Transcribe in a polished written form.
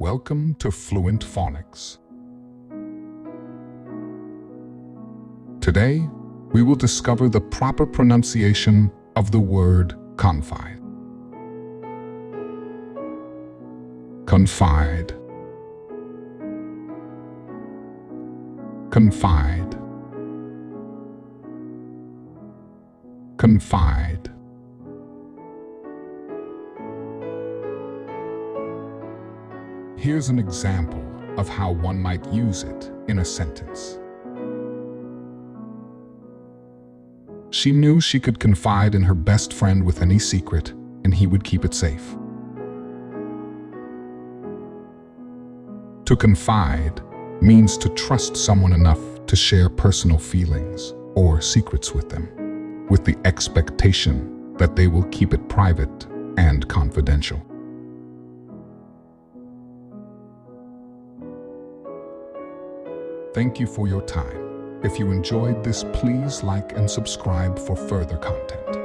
Welcome to Fluent Phonics. Today, we will discover the proper pronunciation of the word confide. Confide. Confide. Confide. Here's an example of how one might use it in a sentence. She knew she could confide in her best friend with any secret, and he would keep it safe. To confide means to trust someone enough to share personal feelings or secrets with them, with the expectation that they will keep it private and confidential. Thank you for your time. If you enjoyed this, please like and subscribe for further content.